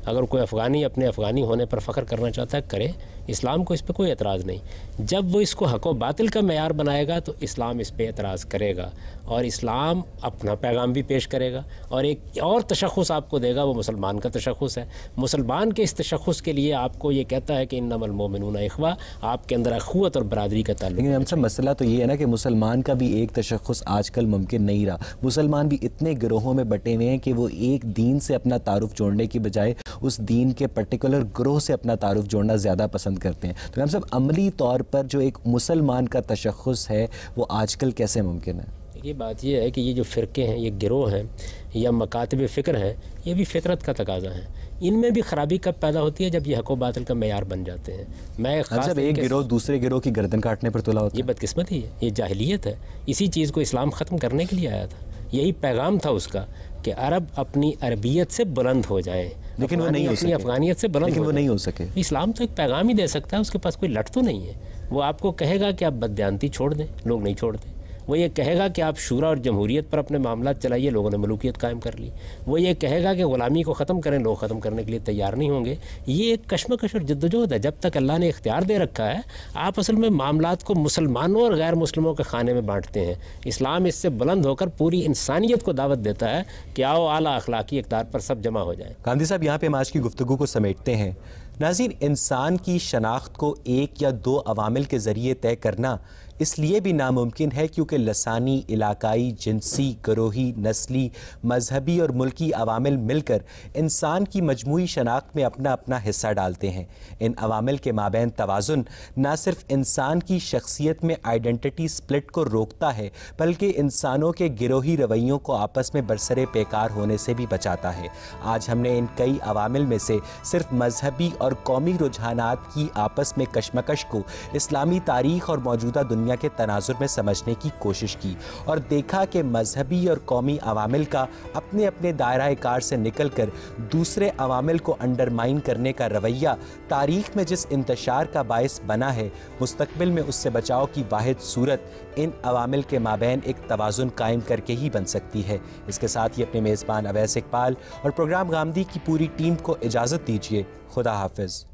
अगर कोई अफ़गानी अपने अफ़गानी होने पर फ़ख्र करना चाहता है करे, इस्लाम को इस पर कोई एतराज़ नहीं। जब वो इसको हक़ व बातिल का मेयार बनाएगा तो इस्लाम इस पर एतराज़ करेगा और इस्लाम अपना पैगाम भी पेश करेगा और एक और तशख़्ख़ुस आपको देगा, वो मुसलमान का तशख़्ख़ुस है। मुसलमान के इस तशख़्ख़ुस के लिए आपको ये कहता है कि इन्नमल मोमिनूना इख़्वा, आपके अंदर अख़ुवत और बरादरी का ताल्लुक़। लेकिन हमसे मसला तो ये है ना कि मुसलमान का भी एक तशख़्ख़ुस आजकल मुमकिन नहीं रहा। मुसलमान भी इतने गिरोहों में बटे हुए हैं कि वो एक दीन से अपना तारुफ़ जोड़ने की बजाय उस दीन के पर्टिकुलर ग्रोह से अपना तारुफ़ जोड़ना ज़्यादा पसंद करते हैं। तो हम सब अमली तौर पर जो एक मुसलमान का तशख़्ख़ुस है वो आजकल कैसे मुमकिन है? ये बात ये है कि ये जो फ़िरके हैं, ये गिरोह हैं या मकातब फ़िक्र हैं, ये भी फितरत का तकाज़ा है। इनमें भी ख़राबी कब पैदा होती है? जब ये हक़ व बातिल का मेयार बन जाते हैं। मैं जब एक गिरोह दूसरे गिरोह की गर्दन काटने पर तुला होता है। ये बदकिस्मती है, ये जाहिलियत है। इसी चीज़ को इस्लाम ख़त्म करने के लिए आया था। यही पैगाम था उसका कि अरब अपनी अरबियत से बुलंद हो जाए, लेकिन वो नहीं हो सके। अफ़गानियत से बुलंद, लेकिन वो नहीं हो सके। इस्लाम तो एक पैगाम ही दे सकता है, उसके पास कोई लट तो नहीं है। वो आपको कहेगा कि आप बददियानती छोड़ दें, लोग नहीं छोड़ते। वो ये कहेगा कि आप शूरा और जमहूरियत पर अपने मामलात चलाइए, लोगों ने मलूकियत कायम कर ली। वो ये कहेगा कि ग़ुलामी को ख़त्म करें, लोग ख़त्म करने के लिए तैयार नहीं होंगे। ये एक कश्मकश और जद्दोजहद है। जब तक अल्लाह ने इख्तियार दे रखा है, आप असल में मामलात को मुसलमानों और गैर मुस्लिमों के खाने में बांटते हैं। इस्लाम इससे बुलंद होकर पूरी इंसानियत को दावत देता है कि आओ आला अखलाकी इक़्तिदार पर सब जमा हो जाए। गांधी साहब, यहाँ पे हम आज की गुफ्तगू को समेटते हैं। नाज़रीन, इंसान की शनाख्त को एक या दो अवामिल के ज़रिए तय करना इसलिए भी नामुमकिन है क्योंकि लसानी, इलाकाई, जिनसी, गरोही, नस्ली, मजहबी और मुल्की अवामिल मिलकर इंसान की मजमूई शनाख्त में अपना अपना हिस्सा डालते हैं। इन अवामिल के माबैन तवाज़ुन ना सिर्फ इंसान की शख्सियत में आइडेंटिटी स्प्लिट को रोकता है, बल्कि इंसानों के गिरोही रवैयों को आपस में बरसरे पेकार होने से भी बचाता है। आज हमने इन कई अवामिल में से सिर्फ मजहबी और कौमी रुझानात की आपस में कशमकश को इस्लामी तारीख़ और मौजूदा दुनिया के तनाजुर में समझने की कोशिश की और देखा कि मजहबी और कौमी अवामिल का अपने अपने दायरा कार से निकल कर दूसरे अवामिल को अंडरमाइन करने का रवैया तारीख़ में जिस इंतशार का बायस बना है, मुस्तकबिल में उससे बचाव की वाहिद सूरत इन अवामिल के माबैन एक तवाज़ुन कायम करके ही बन सकती है। इसके साथ ही अपने मेज़बान अवैस इकबाल और प्रोग्राम गामदी की पूरी टीम को इजाज़त दीजिए। खुदा हाफिज़।